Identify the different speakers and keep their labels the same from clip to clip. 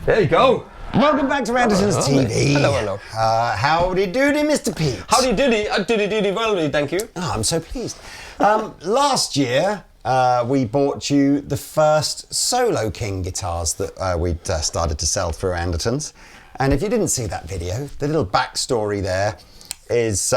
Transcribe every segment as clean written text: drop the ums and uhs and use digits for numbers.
Speaker 1: There you go.
Speaker 2: Welcome back to Andertons TV.
Speaker 1: Hello, hello.
Speaker 2: Howdy doody, Mr. Pete.
Speaker 1: Howdy doody, doody well, thank you.
Speaker 2: Oh, I'm so pleased. Last year, we bought you the first Soloking guitars that we'd started to sell through Andertons. And if you didn't see that video, the little backstory there is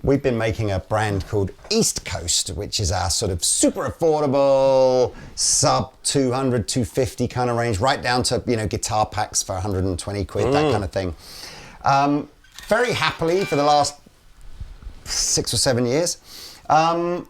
Speaker 2: we've been making a brand called EastCoast, which is our sort of super affordable, sub 200, 250 kind of range, right down to, you know, guitar packs for 120 quid, that kind of thing. Very happily for the last 6 or 7 years. And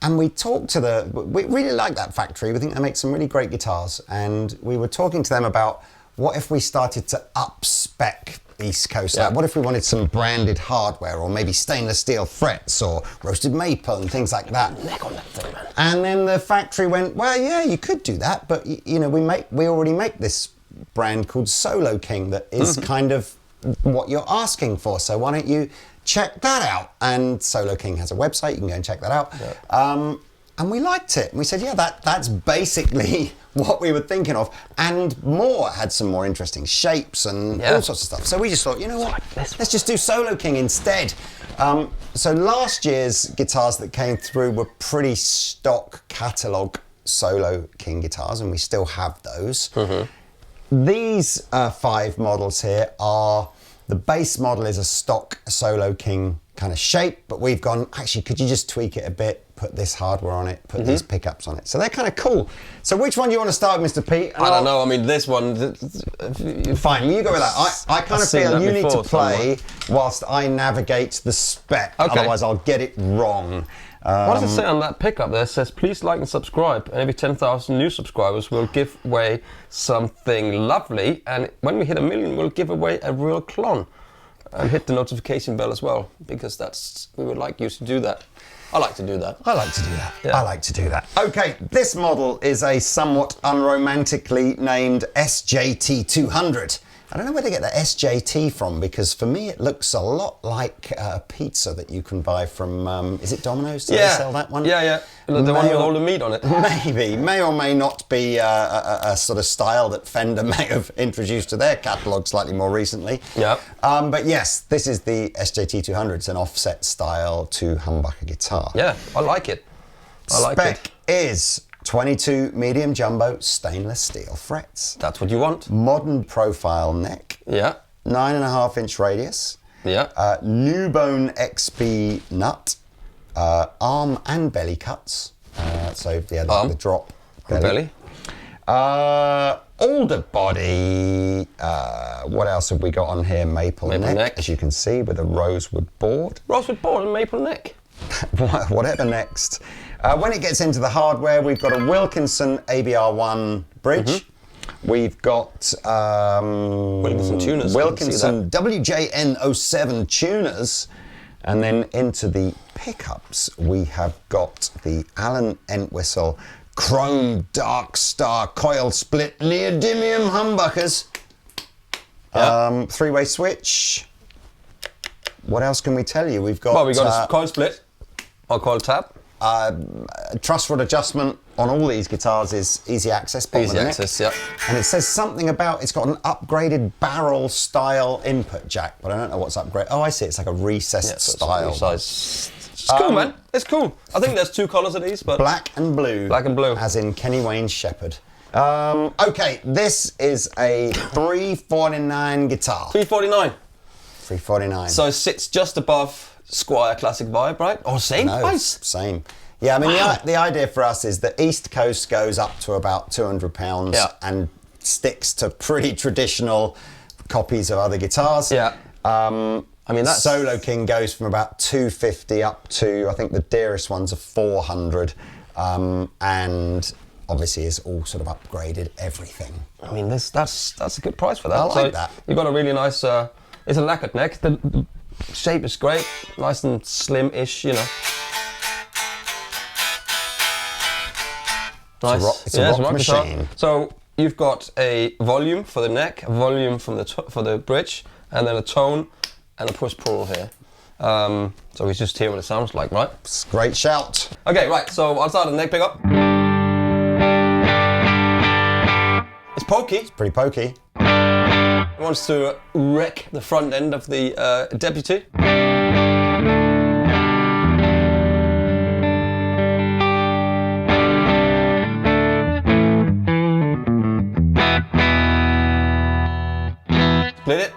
Speaker 2: we talked to we really like that factory. We think they make some really great guitars. And we were talking to them about what if we started to up-spec EastCoast?
Speaker 1: Yeah.
Speaker 2: Like, what if we wanted some branded hardware, or maybe stainless steel frets, or roasted maple and things like that?
Speaker 1: Neck on that thing, man.
Speaker 2: And then the factory went, well, yeah, you could do that, but you know, we already make this brand called Soloking that is kind of what you're asking for. So why don't you check that out? And Soloking has a website. You can go and check that out. Yeah. And we liked it. And we said, yeah, that's basically what we were thinking of, and more. Had some more interesting shapes and all sorts of stuff. So we just thought, you know what, let's just do Soloking instead. So last year's guitars that came through were pretty stock catalogue Soloking guitars, and we still have those. These 5 models here are, the base model is a stock Soloking kind of shape, but we've gone, actually, could you just tweak it a bit, put this hardware on it, put these pickups on it. So they're kind of cool. So which one do you want to start with, Mr. Pete?
Speaker 1: I don't know, I mean, this one...
Speaker 2: Fine, you go with that. I kind of feel you need to play whilst I navigate the spec, otherwise I'll get it wrong.
Speaker 1: What does it say on that pickup there? It says, please like and subscribe, and every 10,000 new subscribers will give away something lovely, and when we hit 1 million, we'll give away a real clone. And hit the notification bell as well, because we would like you to do that. I like to do that.
Speaker 2: I like to do that.
Speaker 1: Yeah.
Speaker 2: I like to do that. Okay, this model is a somewhat unromantically named SJT200. I don't know where to get the SJT from, because for me it looks a lot like a pizza that you can buy from, is it Domino's? Do they sell that one?
Speaker 1: Yeah. The one with all the meat on it.
Speaker 2: Maybe. May or may not be a sort of style that Fender may have introduced to their catalogue slightly more recently.
Speaker 1: Yeah.
Speaker 2: But yes, this is the SJT200. It's an offset style to humbucker guitar.
Speaker 1: Yeah, I like it.
Speaker 2: Spec is 22 medium jumbo stainless steel frets.
Speaker 1: That's what you want.
Speaker 2: Modern profile neck.
Speaker 1: Yeah.
Speaker 2: 9.5-inch radius.
Speaker 1: Yeah.
Speaker 2: New bone XB nut. Arm and belly cuts. So yeah, the drop belly. Alder body. What else have we got on here? Maple neck, as you can see, with a rosewood board.
Speaker 1: Rosewood board and maple neck.
Speaker 2: Whatever next. When it gets into the hardware, we've got a Wilkinson ABR1 bridge. We've got
Speaker 1: Wilkinson tuners.
Speaker 2: Wilkinson WJN07 tuners. And then into the pickups, we have got the Allen Entwistle Chrome Dark Star Coil Split Neodymium humbuckers. 3-way switch. What else can we tell you? We've got...
Speaker 1: Well, we've got a coil split, or coil tab.
Speaker 2: Truss rod adjustment on all these guitars is easy access.
Speaker 1: Easy access, yeah.
Speaker 2: And it says something about, it's got an upgraded barrel style input jack, but I don't know what's upgraded. Oh, I see, it's like a recessed style.
Speaker 1: It's cool, man. It's cool. I think there's 2 colours of these, but...
Speaker 2: Black and blue.
Speaker 1: Black and blue.
Speaker 2: As in Kenny Wayne's Shepherd. Okay, this is a 349 guitar.
Speaker 1: 349.
Speaker 2: 349.
Speaker 1: So it sits just above Squire Classic Vibe, right? Or same price?
Speaker 2: Same. Yeah, I mean, the idea for us is that EastCoast goes up to about £200 and sticks to pretty traditional copies of other guitars.
Speaker 1: Yeah. I mean, that's...
Speaker 2: Soloking goes from about £250 up to, I think the dearest ones are £400, and obviously is all sort of upgraded everything.
Speaker 1: I mean, that's a good price for that.
Speaker 2: I like that.
Speaker 1: You've got a really nice, it's a lacquered neck. The shape is great, nice and slim-ish, you know. Nice.
Speaker 2: It's a rock machine.
Speaker 1: So you've got a volume for the neck, a volume for the bridge, and then a tone and a push-pull here. So we just hear what it sounds like, right?
Speaker 2: It's a great shout.
Speaker 1: Okay, right. So I'll start the neck pickup. It's pokey.
Speaker 2: Pretty pokey.
Speaker 1: It wants to wreck the front end of the Deputy. Split it.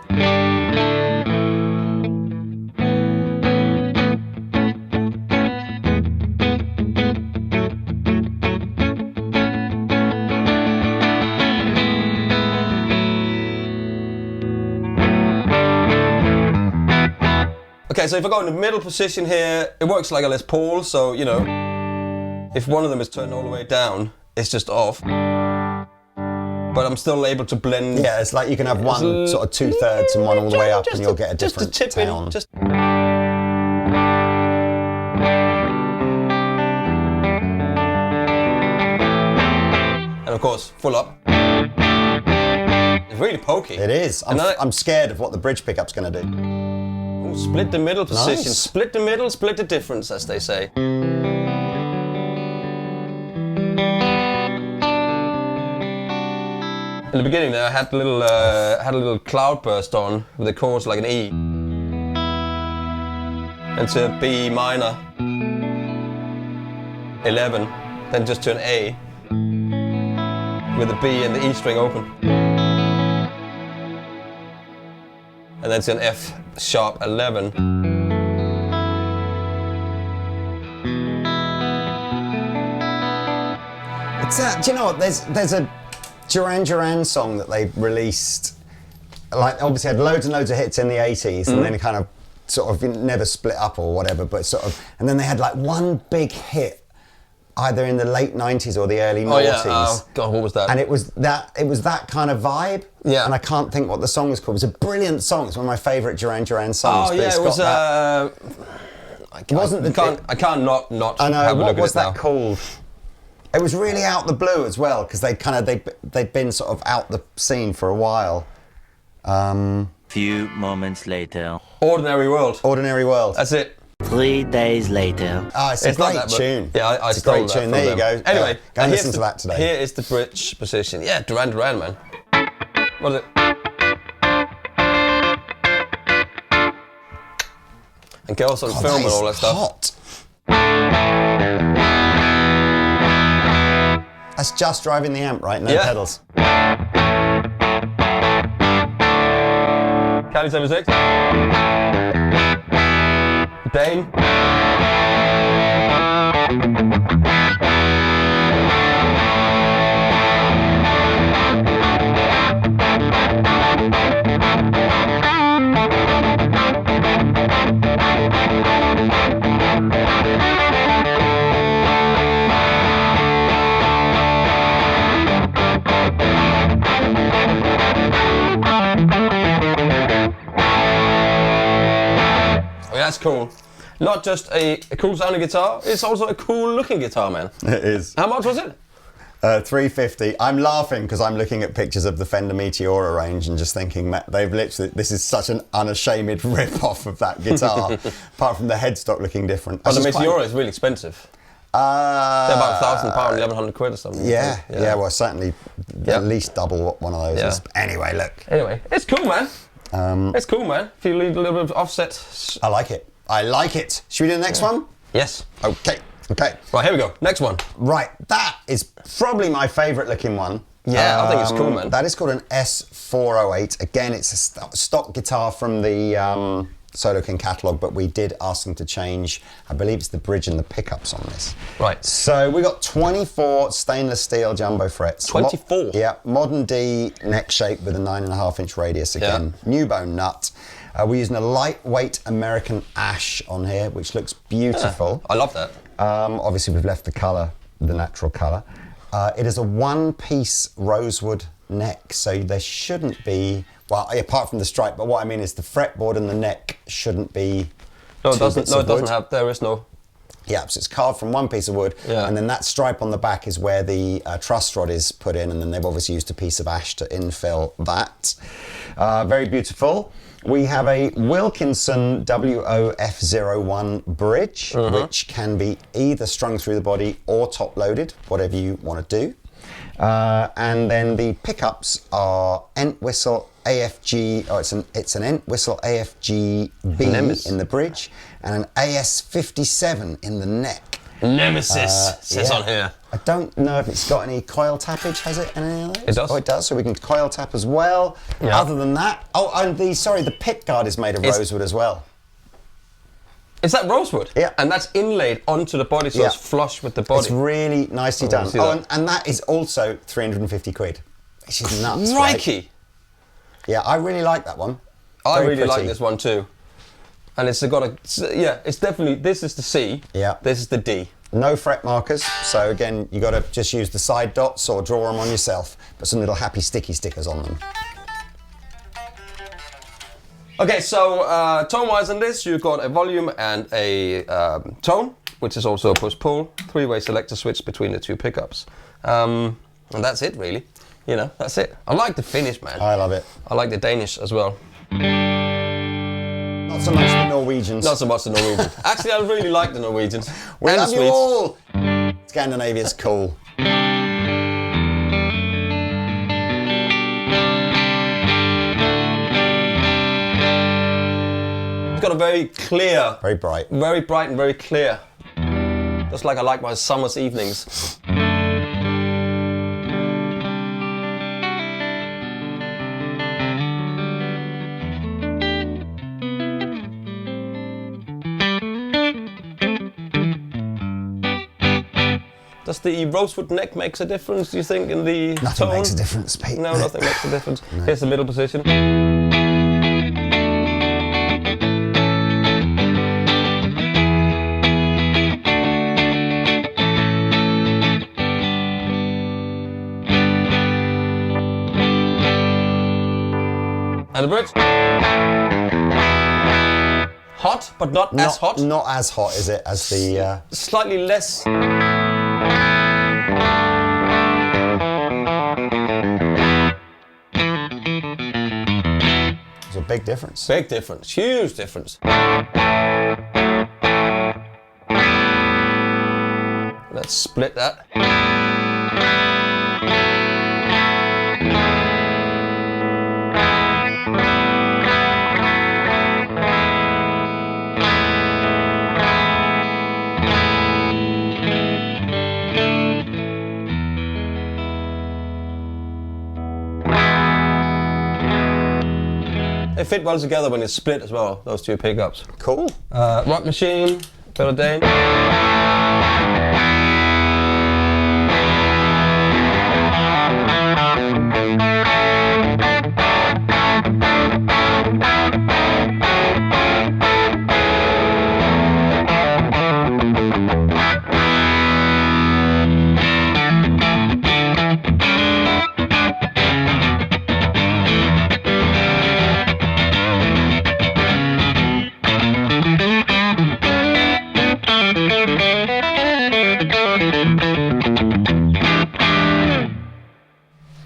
Speaker 1: Okay, so if I go in the middle position here, it works like a Les Paul, so, you know, if one of them is turned all the way down, it's just off. But I'm still able to blend.
Speaker 2: Yeah, it's like you can have one sort of 2/3 and one all the way up, and you'll get a different
Speaker 1: just a tip
Speaker 2: tone.
Speaker 1: in, just. And of course, full up. It's really pokey.
Speaker 2: It is. I'm scared of what the bridge pickup's going to do.
Speaker 1: Ooh, split the middle position.
Speaker 2: Nice.
Speaker 1: Split the middle, split the difference, as they say. In the beginning there, I had a little cloud burst on with the chords like an E. And to B minor, 11, then just to an A with the B and the E string open. And then to an F sharp 11.
Speaker 2: It's do you know what? There's a Duran Duran song that they released, like obviously had loads and loads of hits in the 80s, and then it kind of sort of never split up or whatever, but sort of, and then they had like one big hit either in the late 90s or the early noughties.
Speaker 1: Oh yeah, oh God, what was that?
Speaker 2: And it was that kind of vibe.
Speaker 1: Yeah.
Speaker 2: And I can't think what the song was called. It was a brilliant song. It's one of my favourite Duran Duran songs.
Speaker 1: Oh yeah, it was. I can't not.
Speaker 2: I know.
Speaker 1: Have a
Speaker 2: What
Speaker 1: look
Speaker 2: was
Speaker 1: at it
Speaker 2: that
Speaker 1: now.
Speaker 2: called? It was really out the blue as well, because they'd been sort of out the scene for a while.
Speaker 3: Few moments later.
Speaker 1: Ordinary World.
Speaker 2: Ordinary World.
Speaker 1: That's it.
Speaker 3: 3 days later.
Speaker 2: Oh, it's a
Speaker 1: not
Speaker 2: great
Speaker 1: that, but-
Speaker 2: tune.
Speaker 1: Yeah, I
Speaker 2: it's a
Speaker 1: stole
Speaker 2: great
Speaker 1: that
Speaker 2: tune.
Speaker 1: from
Speaker 2: There you
Speaker 1: them.
Speaker 2: go.
Speaker 1: Anyway,
Speaker 2: go and
Speaker 1: here's
Speaker 2: listen to that today.
Speaker 1: Here is the bridge position. Yeah, Duran Duran, man. What is it? And girls on
Speaker 2: God,
Speaker 1: film and
Speaker 2: is
Speaker 1: all that stuff.
Speaker 2: Hot. That's just driving the amp, right? No
Speaker 1: Yeah.
Speaker 2: pedals.
Speaker 1: Cali 76. Dane. That's cool. Not just a cool sounding guitar, it's also a cool looking guitar, man.
Speaker 2: It is.
Speaker 1: How much was it?
Speaker 2: 350. I'm laughing because I'm looking at pictures of the Fender Meteora range and just thinking, they've literally, this is such an unashamed rip-off of that guitar, apart from the headstock looking different.
Speaker 1: But the Meteora is really expensive. They're about £1,000, 1,100 quid or something.
Speaker 2: Yeah, well, certainly at least double what one of those is. Anyway, look.
Speaker 1: Anyway, it's cool, man. It's cool, man. If you leave a little bit of offset.
Speaker 2: I like it. I like it. Should we do the next one?
Speaker 1: Yes.
Speaker 2: Okay.
Speaker 1: Right, here we go. Next one.
Speaker 2: Right, that is probably my favourite looking one.
Speaker 1: Yeah, I think it's cool, man.
Speaker 2: That is called an S408. Again, it's a stock guitar from the Soloking catalogue, but we did ask them to change, I believe it's the bridge and the pickups on this.
Speaker 1: Right.
Speaker 2: So we got 24 stainless steel jumbo frets.
Speaker 1: 24?
Speaker 2: Yeah, modern D neck shape with a 9.5-inch radius again. New bone nut. We're using a lightweight American ash on here, which looks beautiful.
Speaker 1: I love that.
Speaker 2: Obviously, we've left the colour, the natural colour. It is a one-piece rosewood neck, so there shouldn't be, well, apart from the stripe, but what I mean is the fretboard and the neck shouldn't be
Speaker 1: No, it
Speaker 2: two bits of wood.
Speaker 1: there is no.
Speaker 2: Yeah, so it's carved from one piece of wood, and then that stripe on the back is where the truss rod is put in, and then they've obviously used a piece of ash to infill that. Very beautiful. We have a Wilkinson WOF01 bridge, which can be either strung through the body or top-loaded, whatever you want to do. And then the pickups are Entwistle AFG, it's an Entwistle AFG B in the bridge and an AS57 in the neck.
Speaker 1: Nemesis says on here.
Speaker 2: I don't know if it's got any coil tappage, has it? Any of those?
Speaker 1: It does.
Speaker 2: Oh, it does, so we can coil tap as well.
Speaker 1: Yeah.
Speaker 2: Other than that, and the pick guard is made of rosewood as well.
Speaker 1: Is that rosewood?
Speaker 2: Yeah.
Speaker 1: And that's inlaid onto the body, so it's flush with the body.
Speaker 2: It's really nicely done. And that is also 350 quid. Which is nuts,
Speaker 1: Crikey!
Speaker 2: Right? Yeah, I really like that one.
Speaker 1: I really like this one too. And it's definitely, this is the C, this is the D.
Speaker 2: No fret markers, so again, you got to just use the side dots or draw them on yourself. Put some little happy sticky stickers on them.
Speaker 1: Okay, so tone-wise on this, you've got a volume and a tone, which is also a push-pull, three-way selector switch between the two pickups. And that's it, really. You know, that's it. I like the finish, man.
Speaker 2: I love it.
Speaker 1: I like the Danish as well.
Speaker 2: Not so much the Norwegians.
Speaker 1: Not so much the Norwegians. Actually, I really like the Norwegians.
Speaker 2: We
Speaker 1: and
Speaker 2: love
Speaker 1: the
Speaker 2: you
Speaker 1: Swedes.
Speaker 2: all! Scandinavia's cool.
Speaker 1: It's got a very clear...
Speaker 2: Very bright.
Speaker 1: Very bright and very clear. Just like I like my summer's evenings. Does the rosewood neck makes a difference, do you think, in the
Speaker 2: Nothing
Speaker 1: tone?
Speaker 2: makes a difference, Pete.
Speaker 1: No, nothing makes a difference. No. Here's the middle position. And the bridge. Hot, but not as hot.
Speaker 2: Not as hot, is it, as the...
Speaker 1: Slightly less...
Speaker 2: There's a big difference.
Speaker 1: Big difference. Huge difference. Let's split that. They fit well together when it's split as well, those two pickups.
Speaker 2: Cool.
Speaker 1: Rock Machine, Better Dane.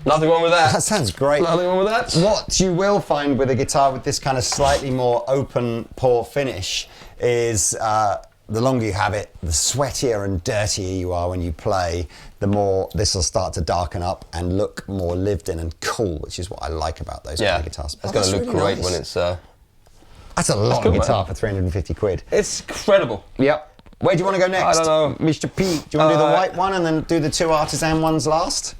Speaker 1: Nothing wrong with that.
Speaker 2: That sounds great.
Speaker 1: Nothing wrong with that.
Speaker 2: What you will find with a guitar with this kind of slightly more open pore finish is the longer you have it, the sweatier and dirtier you are when you play, the more this will start to darken up and look more lived in and cool, which is what I like about those kind of guitars.
Speaker 1: It's going to look
Speaker 2: really
Speaker 1: great
Speaker 2: nice.
Speaker 1: when it's...
Speaker 2: That's a lot of guitar for 350 quid.
Speaker 1: It's incredible.
Speaker 2: Yep. Where do you want to go next?
Speaker 1: I don't know.
Speaker 2: Mr. Pete, do you want to do the white one and then do the two Artisan ones last?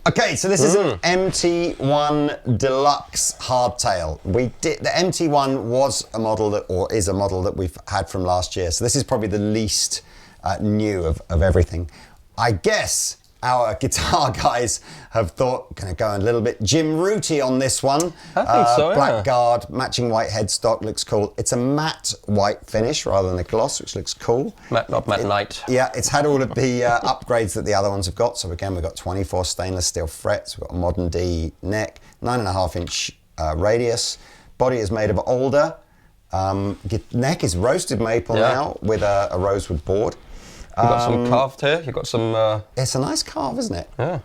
Speaker 2: Okay, so this is an MT1 Deluxe hardtail. The MT1 was a model that, or is a model that we've had from last year. So this is probably the least new of everything. I guess our guitar guys have thought, going to go a little bit Jim Rooty on this one.
Speaker 1: I think so, yeah.
Speaker 2: Black guard, matching white headstock, looks cool. It's a matte white finish rather than a gloss, which looks cool.
Speaker 1: Matte, not matte night.
Speaker 2: Yeah, it's had all of the upgrades that the other ones have got. So again, we've got 24 stainless steel frets, we've got a modern D neck, 9.5 inch radius. Body is made of alder. Neck is roasted maple now with a rosewood board.
Speaker 1: You've got some carved here, you've got some...
Speaker 2: It's a nice carve, isn't it?
Speaker 1: Yeah.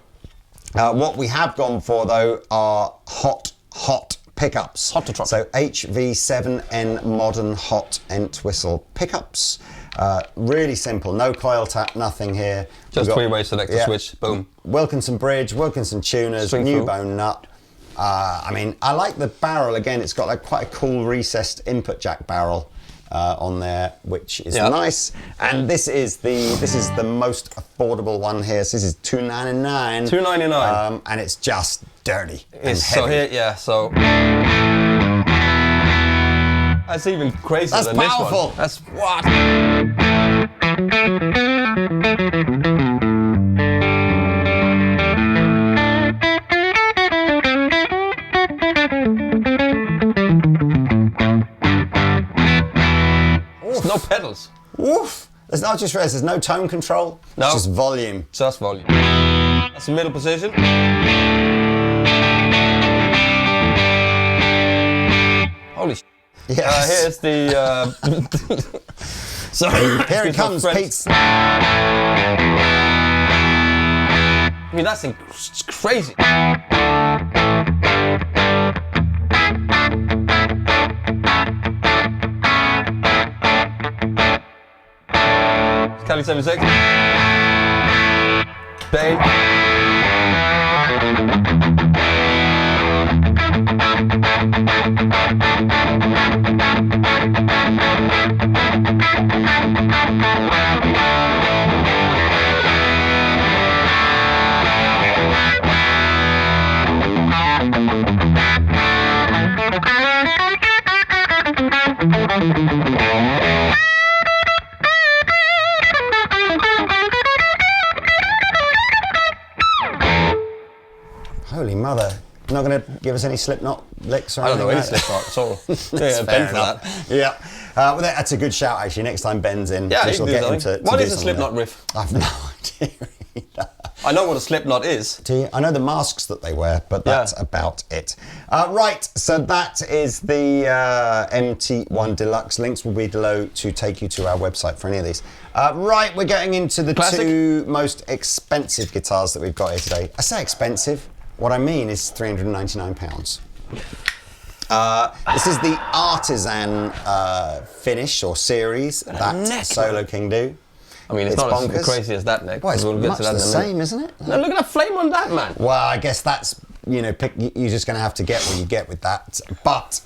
Speaker 2: What we have gone for, though, are hot pickups.
Speaker 1: Hot to trot.
Speaker 2: So HV7N modern hot Entwistle pickups. Really simple, no coil tap, nothing here.
Speaker 1: Just three-way selector switch, boom.
Speaker 2: Wilkinson bridge, Wilkinson tuners,
Speaker 1: Swing
Speaker 2: new
Speaker 1: through.
Speaker 2: bone nut. I mean, I like the barrel again. It's got like quite a cool recessed input jack barrel on there, which is nice. And this is the most affordable one here. So this is $299.
Speaker 1: $299.
Speaker 2: And it's just dirty.
Speaker 1: It's
Speaker 2: and heavy.
Speaker 1: so that's even crazier
Speaker 2: That's
Speaker 1: than
Speaker 2: powerful.
Speaker 1: this one. That's what. No pedals.
Speaker 2: Woof! I just realised there's no tone control.
Speaker 1: No.
Speaker 2: It's just volume.
Speaker 1: Just volume. That's the middle position. Holy sh**.
Speaker 2: Yes.
Speaker 1: Here's the... so,
Speaker 2: Here it comes, Pete.
Speaker 1: I mean, that's crazy. Cali 76. Bang.
Speaker 2: Holy mother. Not going to give us any Slipknot licks or
Speaker 1: I don't know
Speaker 2: anything
Speaker 1: any
Speaker 2: like that?
Speaker 1: Slipknot at all. Yeah,
Speaker 2: Fair
Speaker 1: Ben for
Speaker 2: enough.
Speaker 1: that.
Speaker 2: Yeah. Well, that's a good shout, actually. Next time Ben's in,
Speaker 1: Yeah,
Speaker 2: we
Speaker 1: you
Speaker 2: shall
Speaker 1: can do
Speaker 2: get him
Speaker 1: something.
Speaker 2: to
Speaker 1: What
Speaker 2: do
Speaker 1: is a
Speaker 2: something
Speaker 1: Slipknot
Speaker 2: there.
Speaker 1: riff?
Speaker 2: I've no idea either.
Speaker 1: I know what a Slipknot is.
Speaker 2: Do you? I know the masks that they wear, but that's about it. Right, so that is the MT1 Deluxe. Links will be below to take you to our website for any of these. Right, we're getting into the
Speaker 1: Classic.
Speaker 2: two most expensive guitars that we've got here today. I say expensive. What I mean is £399. This is the Artisan finish or series that
Speaker 1: neck,
Speaker 2: Soloking do.
Speaker 1: I mean, it's not as
Speaker 2: bonkers.
Speaker 1: crazy as that neck.
Speaker 2: Well, it's
Speaker 1: We'll get
Speaker 2: much
Speaker 1: to that
Speaker 2: the
Speaker 1: in a minute.
Speaker 2: same, isn't it?
Speaker 1: No, look at that flame on that, man.
Speaker 2: Well, I guess that's, you're just going to have to get what you get with that. But,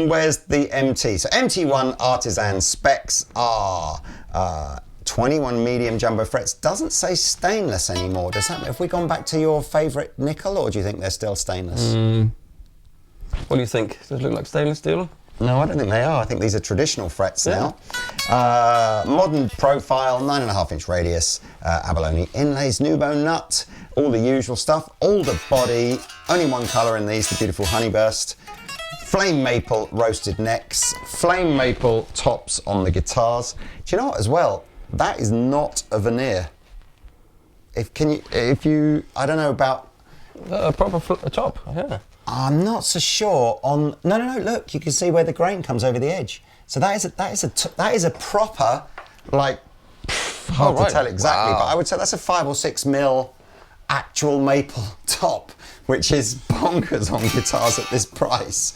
Speaker 2: where's the MT? So MT1 Artisan specs are 21 medium jumbo frets. Doesn't say stainless anymore. Does that, have we gone back to your favourite nickel, or do you think they're still stainless?
Speaker 1: What do you think? Does it look like stainless steel?
Speaker 2: No, I don't think they are. I think these are traditional frets now. Modern profile, 9.5-inch radius, abalone inlays, new bone nut, all the usual stuff. Older body, only one colour in these, the beautiful Honeyburst. Flame maple roasted necks, flame maple tops on the guitars. Do you know what as well? That is not a veneer. I don't know about...
Speaker 1: A proper top, yeah.
Speaker 2: I'm not so sure on. No, look, you can see where the grain comes over the edge. So that is a proper, like, hard to tell exactly, but I would say that's a 5 or 6 mil actual maple top, which is bonkers on guitars at this price.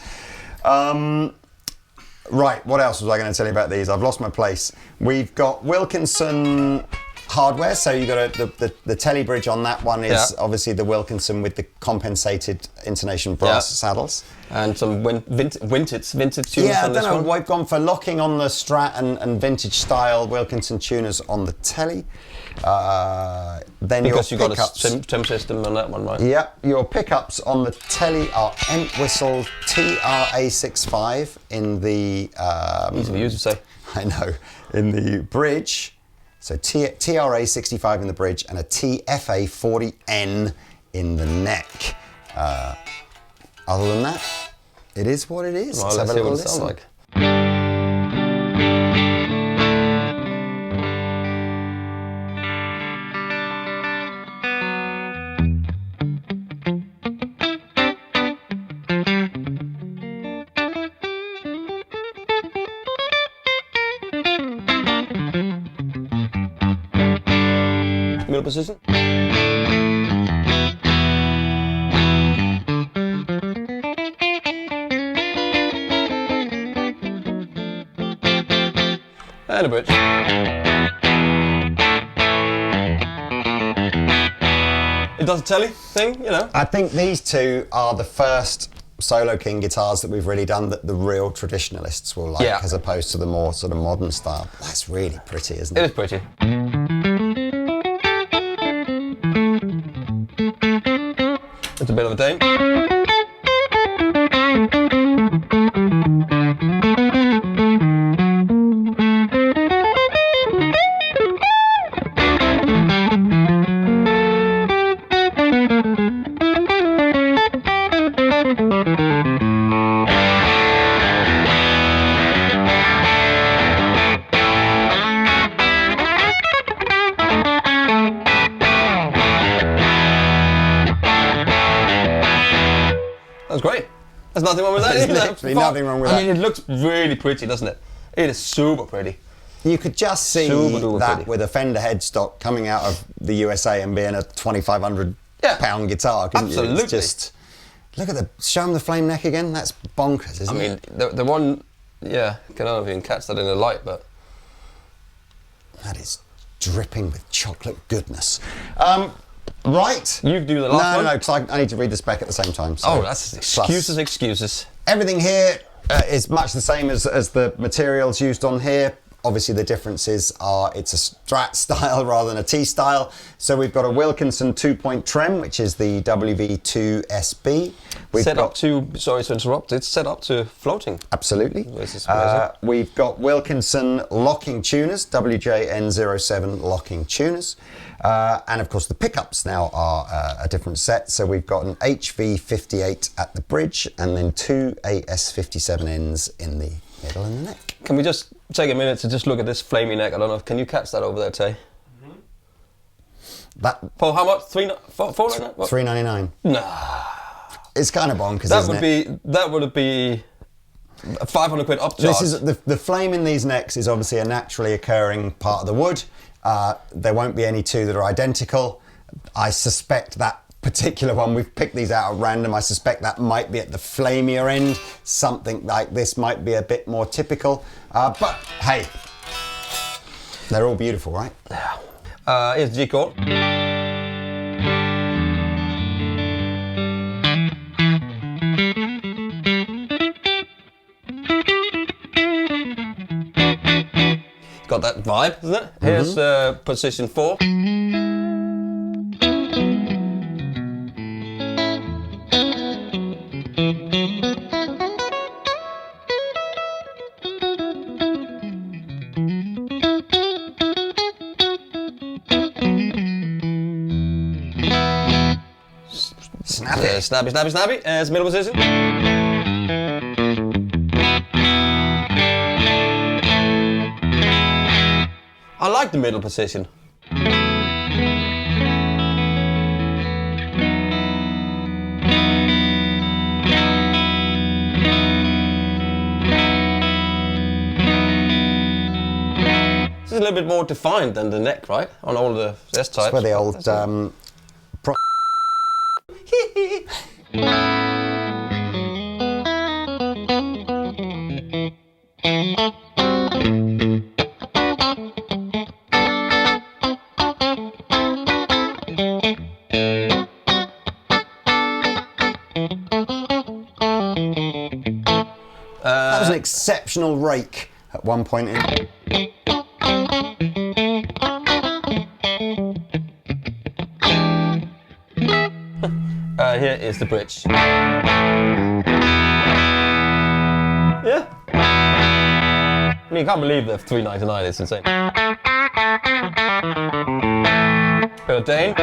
Speaker 2: Right, what else was I going to tell you about these? I've lost my place. We've got Wilkinson hardware, so you got the telly bridge on that one is obviously the Wilkinson with the compensated intonation brass saddles.
Speaker 1: And some vintage tuners
Speaker 2: I
Speaker 1: on this
Speaker 2: don't know,
Speaker 1: one.
Speaker 2: we've gone for locking on the Strat and vintage style Wilkinson tuners on the telly. Then
Speaker 1: Because
Speaker 2: your
Speaker 1: you got
Speaker 2: pickups,
Speaker 1: a trim system on that one, right?
Speaker 2: Yep, your pickups on the telly are Entwistle TRA65 in the...
Speaker 1: Easy to use, you say.
Speaker 2: I know, in the bridge. So TRA65 in the bridge and a TFA40N in the neck. Other than that, it is what it is.
Speaker 1: Well, let's see what it sounds like. Middle position. And a bridge. It does a telly thing, you know.
Speaker 2: I think these two are the first Soloking guitars that we've really done that the real traditionalists will like, as opposed to the more sort of modern style. That's really pretty, isn't it?
Speaker 1: It is pretty. It's a bit of a Dane. That's great. There's nothing wrong with that.
Speaker 2: There's literally nothing wrong with that.
Speaker 1: I mean, it looks really pretty, doesn't it? It is super pretty.
Speaker 2: You could just see that
Speaker 1: pretty.
Speaker 2: with a Fender headstock coming out of the USA and being a 2,500 pound guitar, couldn't you? It's just, look at show them the flame neck again. That's bonkers, isn't it?
Speaker 1: I mean, the one, I don't know if you can catch that in the light, but
Speaker 2: that is dripping with chocolate goodness. Right.
Speaker 1: You do the last one?
Speaker 2: No, because I need to read the spec at the same time. So
Speaker 1: that's excuses.
Speaker 2: Everything here is much the same as the materials used on here. Obviously the differences are it's a Strat style rather than a T style. So we've got a Wilkinson 2-point trem, which is the WV2SB. Sorry to interrupt, it's set up to floating. Absolutely.
Speaker 1: This is amazing.
Speaker 2: We've got Wilkinson locking tuners, WJN07 locking tuners. And of course the pickups now are a different set. So we've got an HV58 at the bridge and then two AS57Ns in the middle and the neck.
Speaker 1: Can we just take a minute to just look at this flamey neck? I don't know, can you catch that over there, Tay?
Speaker 2: That
Speaker 1: for how much? $4.99?
Speaker 2: $3.99.
Speaker 1: Nah.
Speaker 2: It's kind of bonkers, isn't it?
Speaker 1: That would be a 500 quid upcharge.
Speaker 2: This is the flame in these necks is obviously a naturally occurring part of the wood. There won't be any two that are identical. I suspect that particular one, we've picked these out at random. I suspect that might be at the flamier end. Something like this might be a bit more typical. But hey, they're all beautiful, right?
Speaker 1: Here's the G chord. Got that vibe, isn't it? Here's position 4. Snappy. As middle position. I like the middle position. This is a little bit more defined than the neck, right? On all the S types.
Speaker 2: That's where the old that was an exceptional rake at one point in.
Speaker 1: Here is the bridge. Yeah. I mean, you can't believe they're $3.99, it's insane. Bit of Dane.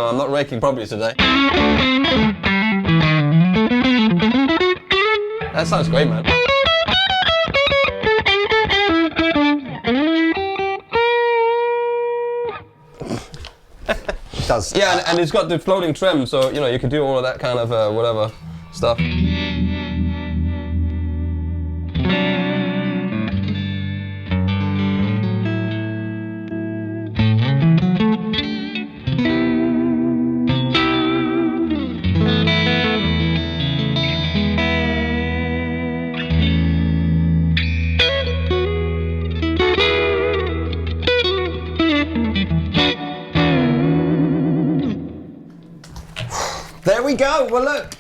Speaker 1: I'm not raking properly today. That sounds great, man.
Speaker 2: It does.
Speaker 1: Yeah, and it's got the floating trim, so you know you can do all of that kind of whatever stuff.
Speaker 2: There we go. Well, look.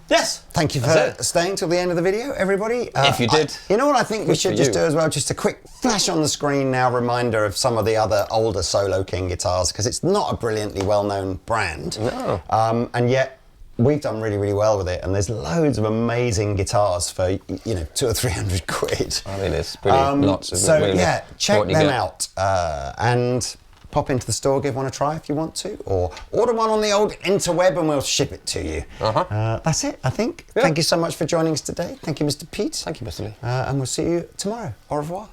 Speaker 1: Yes.
Speaker 2: Thank you for staying till the end of the video, everybody.
Speaker 1: If you did.
Speaker 2: You know what I think we should just
Speaker 1: you.
Speaker 2: do as well? Just a quick flash on the screen now, reminder of some of the other older Soloking guitars, because it's not a brilliantly well-known brand.
Speaker 1: No.
Speaker 2: And yet we've done really, really well with it. And there's loads of amazing guitars for, you know, 200 or 300 quid.
Speaker 1: I mean, it's pretty lots, isn't
Speaker 2: so,
Speaker 1: it? Really?
Speaker 2: Yeah, check
Speaker 1: What you
Speaker 2: them
Speaker 1: get.
Speaker 2: out. And pop into the store, give one a try if you want to, or order one on the old interweb and we'll ship it to you. That's it, I think.
Speaker 1: Yeah.
Speaker 2: Thank you so much for joining us today. Thank you, Mr. Pete.
Speaker 1: Thank you, Mr. Lee.
Speaker 2: And we'll see you tomorrow. Au revoir.